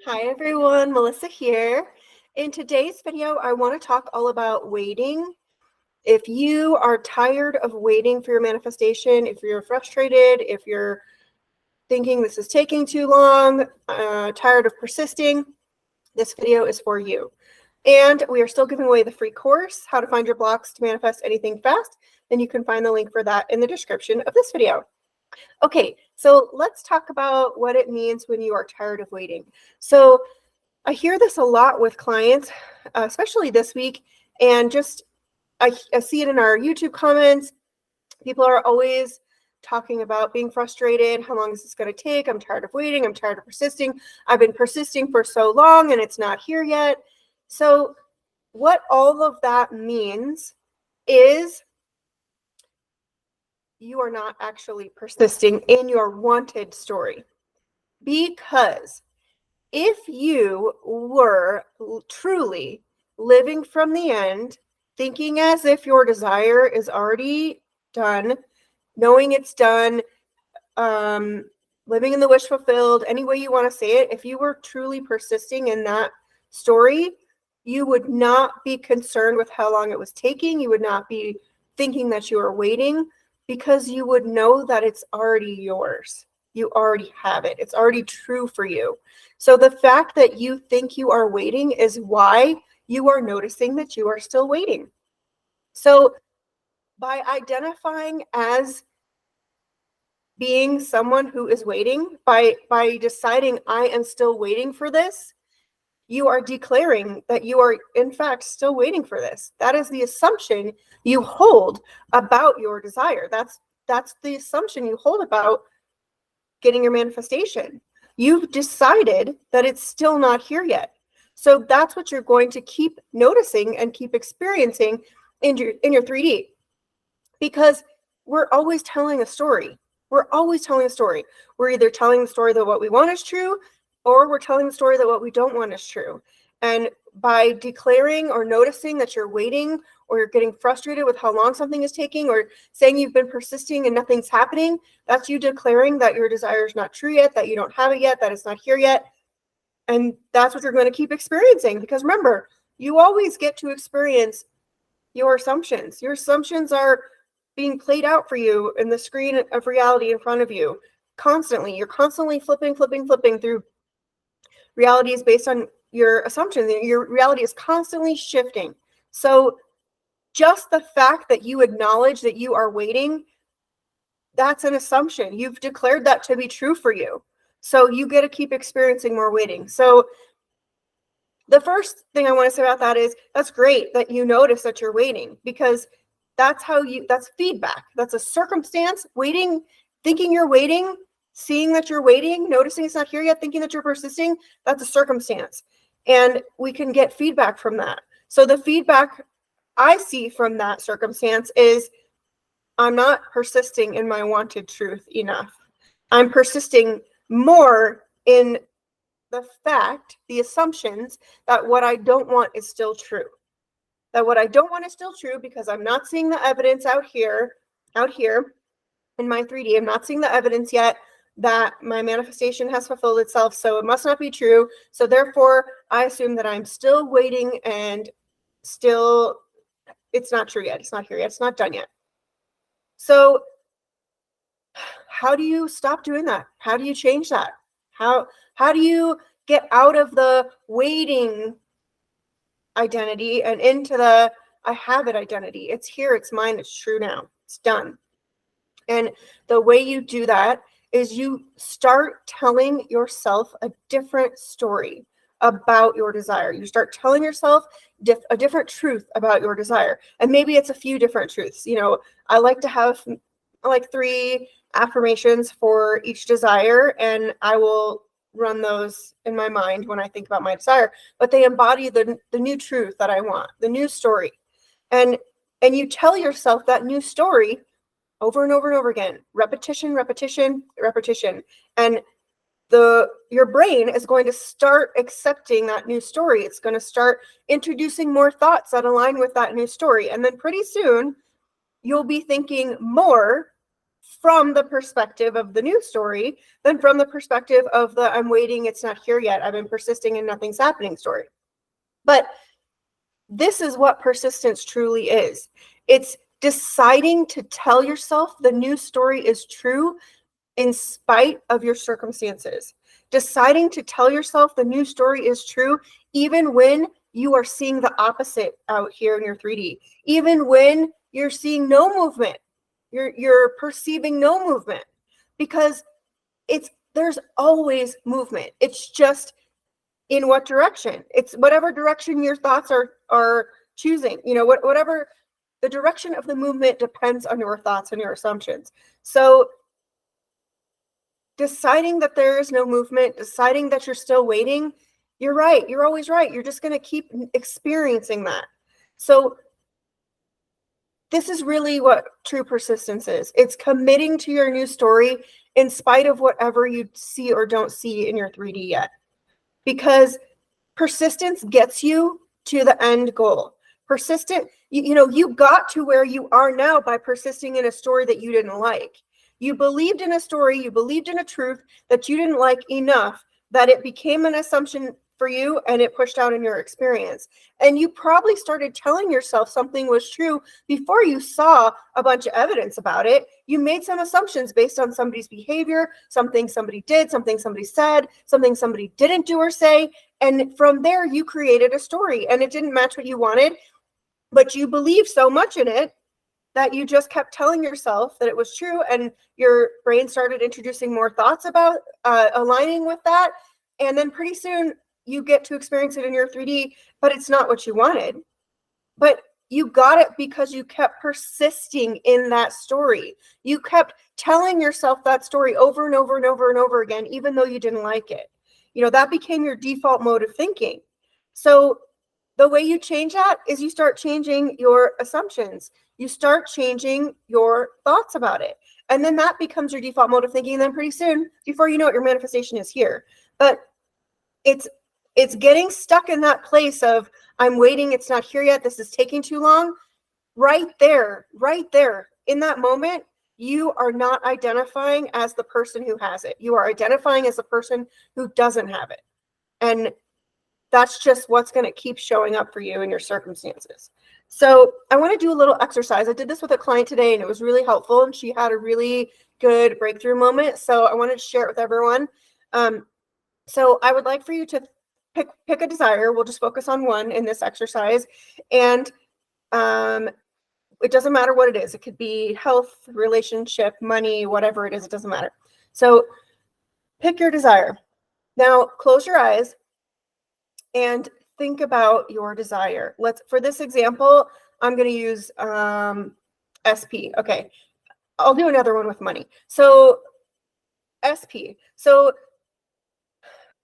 Hi everyone, Melissa here. In today's video, I want to talk all about waiting. If you are tired of waiting for your manifestation, if you're frustrated, if you're thinking this is taking too long, tired of persisting, this video is for you. And we are still giving away the free course, How to Find Your Blocks to Manifest Anything Fast. And you can find the link for that in the description of this video. Okay, so let's talk about what it means when you are tired of waiting. So I hear this a lot with clients, especially this week, and just I see it in our YouTube comments. People are always talking about being frustrated. How long is this going to take? I'm tired of waiting. I'm tired of persisting. I've been persisting for so long and it's not here yet. So what all of that means is you are not actually persisting in your wanted story. Because if you were truly living from the end, thinking as if your desire is already done, knowing it's done, living in the wish fulfilled, any way you want to say it, if you were truly persisting in that story, you would not be concerned with how long it was taking. You would not be thinking that you were waiting, because you would know that it's already yours. You already have it. It's already true for you. So the fact that you think you are waiting is why you are noticing that you are still waiting. So by identifying as being someone who is waiting, by deciding I am still waiting for this, you are declaring that you are in fact still waiting for this. That is the assumption you hold about your desire. That's the assumption you hold about getting your manifestation. You've decided that it's still not here yet. So that's what you're going to keep noticing and keep experiencing in your 3D. Because we're always telling a story. We're always telling a story. We're either telling the story that what we want is true, or we're telling the story that what we don't want is true. And by declaring or noticing that you're waiting, or you're getting frustrated with how long something is taking, or saying you've been persisting and nothing's happening, that's you declaring that your desire is not true yet, that you don't have it yet, that it's not here yet. And that's what you're going to keep experiencing. Because remember, you always get to experience your assumptions. Your assumptions are being played out for you in the screen of reality in front of you constantly. You're constantly flipping through realities based on your assumptions. Your reality is constantly shifting. So just the fact that you acknowledge that you are waiting, that's an assumption. You've declared that to be true for you. So you get to keep experiencing more waiting. So the first thing I want to say about that is that's great that you notice that you're waiting, because that's feedback. That's a circumstance. Waiting, thinking you're waiting, seeing that you're waiting, noticing it's not here yet, thinking that you're persisting, that's a circumstance. And we can get feedback from that. So the feedback I see from that circumstance is I'm not persisting in my wanted truth enough. I'm persisting more in the fact, the assumptions that what I don't want is still true. That what I don't want is still true because I'm not seeing the evidence out here in my 3D. I'm not seeing the evidence yet that my manifestation has fulfilled itself, so it must not be true. So therefore, I assume that I'm still waiting and still it's not true yet. It's not here yet. It's not done yet. So how do you stop doing that? How do you change that? How do you get out of the waiting identity and into the I have it identity? It's here, it's mine, it's true now, it's done. And the way you do that is you start telling yourself a different story about your desire. You start telling yourself a different truth about your desire. And maybe it's a few different truths. You know, I like to have like 3 affirmations for each desire, and I will run those in my mind when I think about my desire, but they embody the new truth that I want, the new story. And you tell yourself that new story over and over and over again, repetition. And your brain is going to start accepting that new story. It's going to start introducing more thoughts that align with that new story. And then pretty soon you'll be thinking more from the perspective of the new story than from the perspective of the I'm waiting, it's not here yet, I've been persisting and nothing's happening story. But this is what persistence truly is. It's deciding to tell yourself the new story is true in spite of your circumstances. Deciding to tell yourself the new story is true even when you are seeing the opposite out here in your 3D. Even when you're seeing no movement, you're perceiving no movement, because there's always movement. It's just in what direction. It's whatever direction your thoughts are choosing. Whatever the direction of the movement depends on your thoughts and your assumptions. So deciding that there is no movement, deciding that you're still waiting, you're right. You're always right. You're just going to keep experiencing that. So this is really what true persistence is. It's committing to your new story in spite of whatever you see or don't see in your 3D yet. Because persistence gets you to the end goal. You got to where you are now by persisting in a story that you didn't like. You believed in a story, you believed in a truth that you didn't like enough that it became an assumption for you and it pushed out in your experience. And you probably started telling yourself something was true before you saw a bunch of evidence about it. You made some assumptions based on somebody's behavior, something somebody did, something somebody said, something somebody didn't do or say. And from there, you created a story and it didn't match what you wanted, but you believed so much in it that you just kept telling yourself that it was true, and your brain started introducing more thoughts about aligning with that. And then pretty soon you get to experience it in your 3D, but it's not what you wanted. But you got it because you kept persisting in that story. You kept telling yourself that story over and over and over and over again, even though you didn't like it. That became your default mode of thinking. So the way you change that is you start changing your assumptions. You start changing your thoughts about it. And then that becomes your default mode of thinking. And then pretty soon, before you know it, your manifestation is here. But it's getting stuck in that place of I'm waiting, it's not here yet, this is taking too long. Right there in that moment, you are not identifying as the person who has it. You are identifying as the person who doesn't have it. And that's just what's going to keep showing up for you in your circumstances. So I want to do a little exercise. I did this with a client today and it was really helpful, and she had a really good breakthrough moment. So I wanted to share it with everyone. So I would like for you to pick a desire. We'll just focus on one in this exercise. And it doesn't matter what it is. It could be health, relationship, money, whatever it is, it doesn't matter. So pick your desire. Now close your eyes and think about your desire. For this example, I'm going to use SP. Okay. I'll do another one with money. So SP. So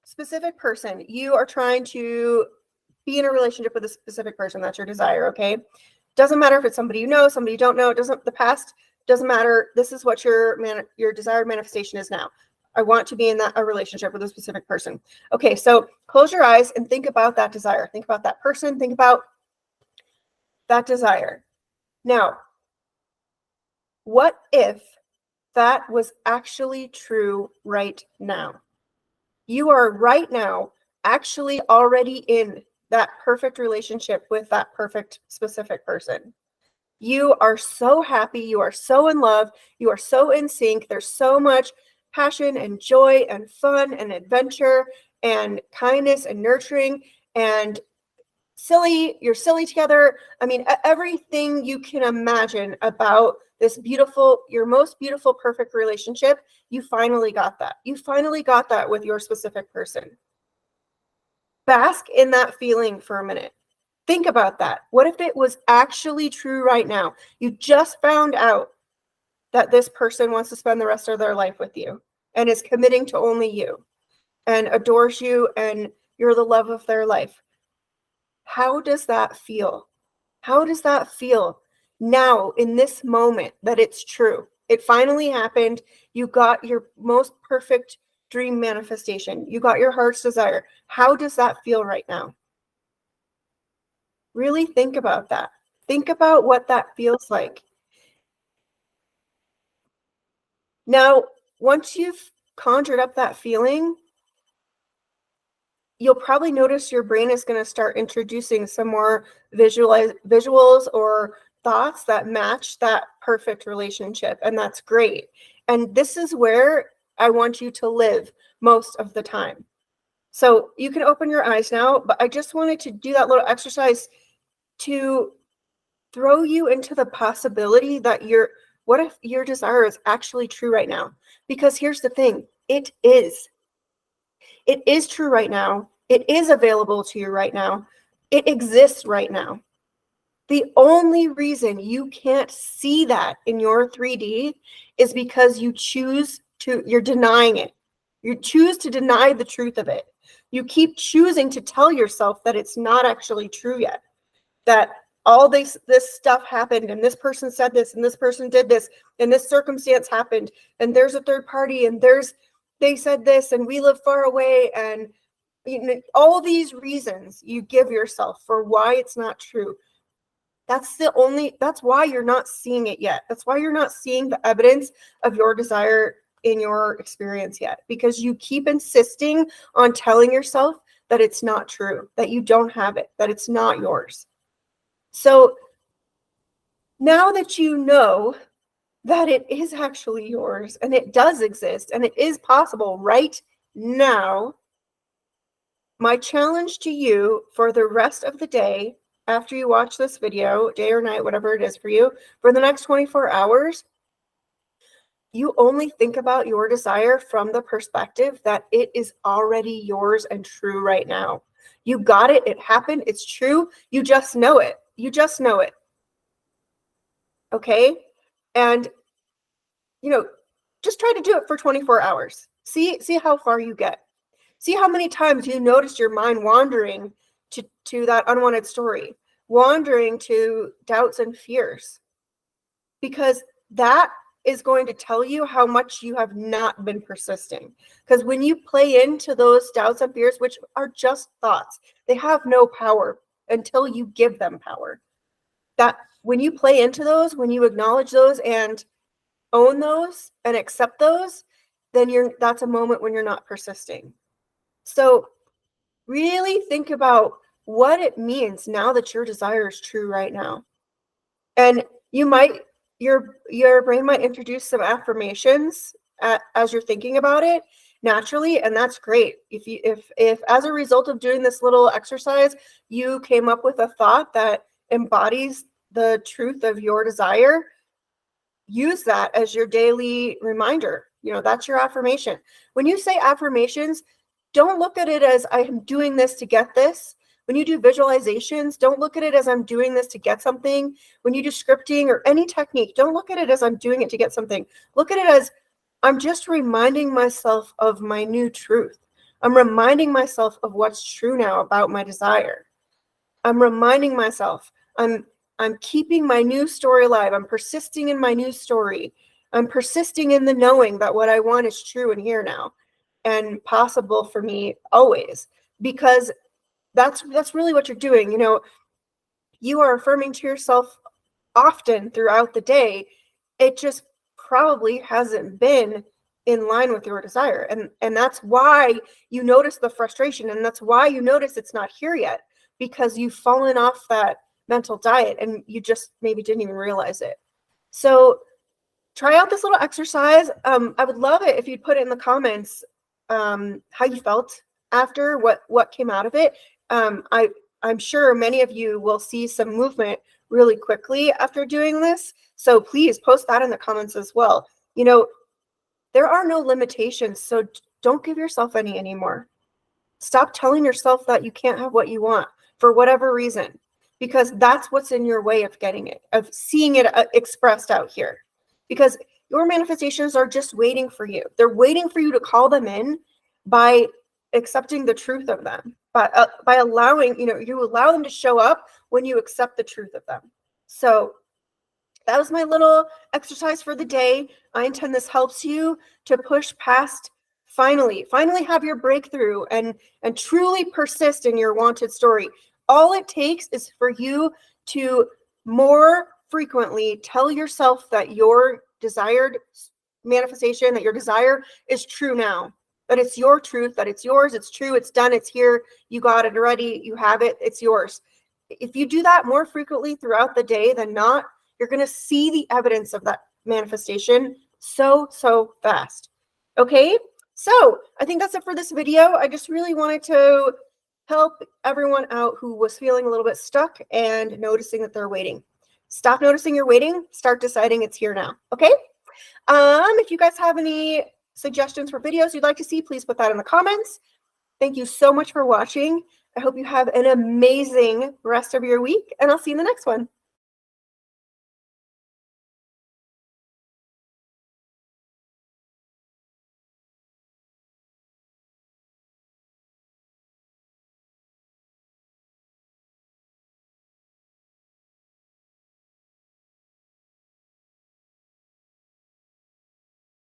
specific person, you are trying to be in a relationship with a specific person. That's your desire. Okay. Doesn't matter if it's somebody you know, somebody you don't know. The past doesn't matter. This is what your desired manifestation is now. I want to be in a relationship with a specific person. Okay, so close your eyes and think about that desire. Think about that person. Think about that desire. Now, what if that was actually true right now? You are right now actually already in that perfect relationship with that perfect specific person. You are so happy. You are so in love. You are so in sync. There's so much passion and joy and fun and adventure and kindness and nurturing and you're silly together. I mean, everything you can imagine about this beautiful, your most beautiful, perfect relationship, you finally got that. You finally got that with your specific person. Bask in that feeling for a minute. Think about that. What if it was actually true right now? You just found out that this person wants to spend the rest of their life with you and is committing to only you and adores you and you're the love of their life. How does that feel? How does that feel now in this moment that it's true? It finally happened. You got your most perfect dream manifestation. You got your heart's desire. How does that feel right now? Really think about that. Think about what that feels like. Now, once you've conjured up that feeling, you'll probably notice your brain is going to start introducing some more visuals or thoughts that match that perfect relationship. And that's great. And this is where I want you to live most of the time. So you can open your eyes now, but I just wanted to do that little exercise to throw you into the possibility that what if your desire is actually true right now? Because here's the thing, it is. It is true right now. It is available to you right now. It exists right now. The only reason you can't see that in your 3D is because you're denying it. You choose to deny the truth of it. You keep choosing to tell yourself that it's not actually true yet, that all this stuff happened and this person said this and this person did this and this circumstance happened and there's a third party and they said this and we live far away, and all these reasons you give yourself for why it's not true. That's why you're not seeing it yet. That's why you're not seeing the evidence of your desire in your experience yet, because you keep insisting on telling yourself that it's not true, that you don't have it, that it's not yours. So now that you know that it is actually yours and it does exist and it is possible right now, my challenge to you for the rest of the day, after you watch this video, day or night, whatever it is for you, for the next 24 hours, you only think about your desire from the perspective that it is already yours and true right now. You got it. It happened. It's true. You just know it. You just know it. Okay? And, just try to do it for 24 hours. See how far you get. See how many times you notice your mind wandering to that unwanted story, wandering to doubts and fears, because that is going to tell you how much you have not been persisting. Because when you play into those doubts and fears, which are just thoughts, they have no power until you give them power. That when you play into those, when you acknowledge those and own those and accept those, then that's a moment when you're not persisting. So really think about what it means now that your desire is true right now. And your brain might introduce some affirmations as you're thinking about it naturally, and that's great. If as a result of doing this little exercise, you came up with a thought that embodies the truth of your desire, use that as your daily reminder. That's your affirmation. When you say affirmations, don't look at it as I'm doing this to get this. When you do visualizations, don't look at it as I'm doing this to get something. When you do scripting or any technique, don't look at it as I'm doing it to get something. Look at it as I'm just reminding myself of my new truth. I'm reminding myself of what's true now about my desire. I'm reminding myself I'm keeping my new story alive. I'm persisting in my new story. I'm persisting in the knowing that what I want is true and here now and possible for me always, because that's really what you're doing. You are affirming to yourself often throughout the day. It just probably hasn't been in line with your desire. And that's why you notice the frustration, and that's why you notice it's not here yet, because you've fallen off that mental diet and you just maybe didn't even realize it. So try out this little exercise. I would love it if you'd put it in the comments how you felt after, what came out of it. I'm sure many of you will see some movement really quickly after doing this. So please post that in the comments as well. There are no limitations, so don't give yourself any anymore. Stop telling yourself that you can't have what you want for whatever reason, because that's what's in your way of getting it, of seeing it expressed out here. Because your manifestations are just waiting for you. They're waiting for you to call them in by accepting the truth of them, by allowing, you allow them to show up when you accept the truth of them. So that was my little exercise for the day. I intend this helps you to push past, finally have your breakthrough and truly persist in your wanted story. All it takes is for you to more frequently tell yourself that your desired manifestation, that your desire is true now, that it's your truth, that it's yours, it's true, it's done, it's here, you got it already, you have it, it's yours. If you do that more frequently throughout the day than not, you're going to see the evidence of that manifestation so fast. Okay, so I think that's it for this video. I just really wanted to help everyone out who was feeling a little bit stuck and noticing that they're waiting. Stop noticing you're waiting, start deciding it's here now. Okay, if you guys have any suggestions for videos you'd like to see, please put that in the comments. Thank you so much for watching. I hope you have an amazing rest of your week, and I'll see you in the next one.